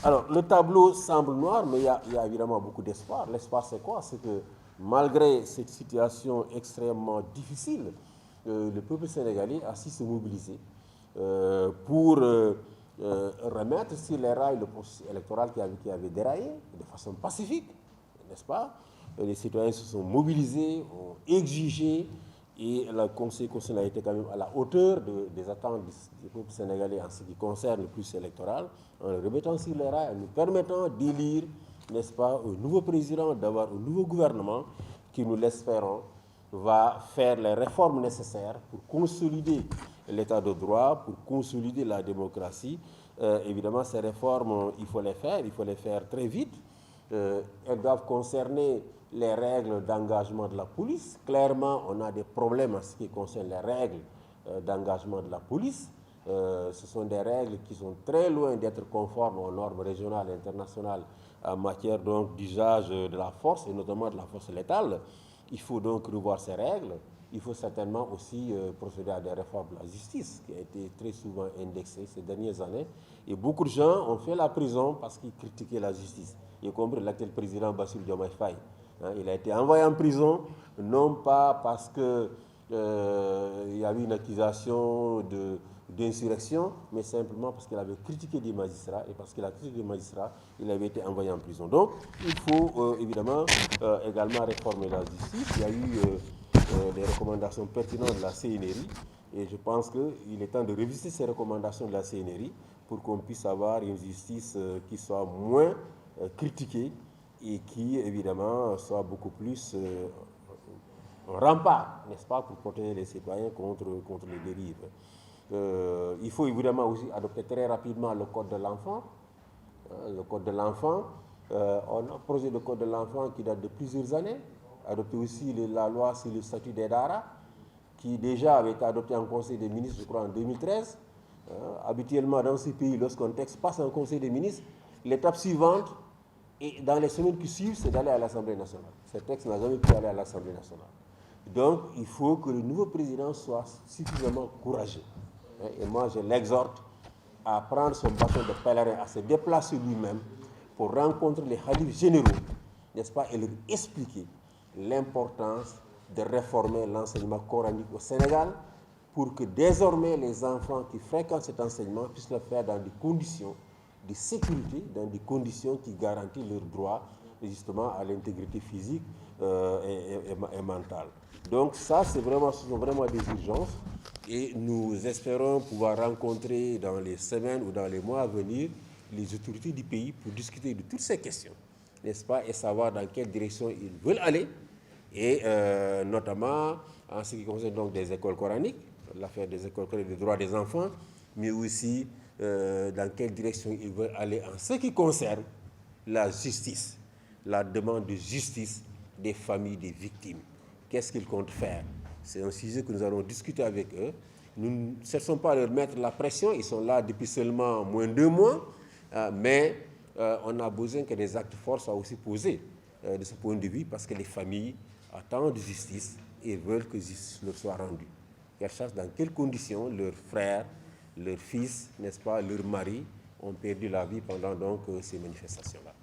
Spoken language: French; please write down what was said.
Alors, le tableau semble noir, mais il y a évidemment beaucoup d'espoir. L'espoir, c'est quoi? C'est que malgré cette situation extrêmement difficile, le peuple sénégalais a su se mobiliser pour remettre sur les rails le processus électoral qui avait déraillé de façon pacifique, n'est-ce pas? Les citoyens se sont mobilisés, ont exigé, et le Conseil constitutionnel a été quand même à la hauteur des attentes du peuple sénégalais en ce qui concerne le processus électoral, en le remettant sur les rails, en nous permettant d'élire, n'est-ce pas, un nouveau président, d'avoir un nouveau gouvernement qui, nous l'espérons, va faire les réformes nécessaires pour consolider l'état de droit, pour consolider la démocratie. Évidemment, ces réformes, il faut les faire très vite. Elles doivent concerner les règles d'engagement de la police. Clairement, on a des problèmes en ce qui concerne les règles d'engagement de la police. Ce sont des règles qui sont très loin d'être conformes aux normes régionales et internationales en matière d'usage de la force, et notamment de la force létale. Il faut donc revoir ces règles. Il faut certainement aussi procéder à des réformes de la justice, qui a été très souvent indexée ces dernières années. Et beaucoup de gens ont fait la prison parce qu'ils critiquaient la justice, y compris l'actuel président Bassirou Diomaye Faye. Il a été envoyé en prison, non pas parce qu'il y avait une accusation d'insurrection, mais simplement parce qu'il avait critiqué des magistrats, et parce qu'il a critiqué des magistrats, il avait été envoyé en prison. Donc, il faut évidemment également réformer la justice. Il y a eu des recommandations pertinentes de la CNRI, et je pense qu'il est temps de revisiter ces recommandations de la CNRI pour qu'on puisse avoir une justice qui soit moins critiquée et qui, évidemment, soit beaucoup plus un rempart, n'est-ce pas, pour protéger les citoyens contre les dérives. Il faut évidemment aussi adopter très rapidement le code de l'enfant. Le code de l'enfant, on a un projet de code de l'enfant qui date de plusieurs années, adopté aussi la loi sur le statut des Dara, qui déjà avait été adoptée en Conseil des ministres, je crois, en 2013. Habituellement, dans ces pays, lorsqu'un texte passe en Conseil des ministres, l'étape suivante, et dans les semaines qui suivent, c'est d'aller à l'Assemblée nationale. Ce texte n'a jamais pu aller à l'Assemblée nationale. Donc, il faut que le nouveau président soit suffisamment courageux. Et moi, je l'exhorte à prendre son bâton de pèlerin, à se déplacer lui-même pour rencontrer les khalifes généraux, n'est-ce pas, et leur expliquer l'importance de réformer l'enseignement coranique au Sénégal pour que désormais les enfants qui fréquentent cet enseignement puissent le faire dans des conditions de sécurité, dans des conditions qui garantissent leur droit justement à l'intégrité physique et mentale. Donc ça, ce sont vraiment des urgences, et nous espérons pouvoir rencontrer dans les semaines ou dans les mois à venir les autorités du pays pour discuter de toutes ces questions, n'est-ce pas, et savoir dans quelle direction ils veulent aller, et notamment en ce qui concerne donc des écoles coraniques, l'affaire des écoles coraniques, des droits des enfants, mais aussi dans quelle direction ils veulent aller en ce qui concerne la justice, la demande de justice des familles des victimes. Qu'est-ce qu'ils comptent faire? C'est un sujet que nous allons discuter avec eux. Nous ne cherchons pas à leur mettre la pression, ils sont là depuis seulement moins de 2 mois, mais on a besoin que des actes forts soient aussi posés de ce point de vue, parce que les familles attendent de justice et veulent que justice leur soit rendue. Qu'elles sachent dans quelles conditions leurs frères, leurs fils, n'est-ce pas, leurs maris ont perdu la vie pendant donc ces manifestations-là.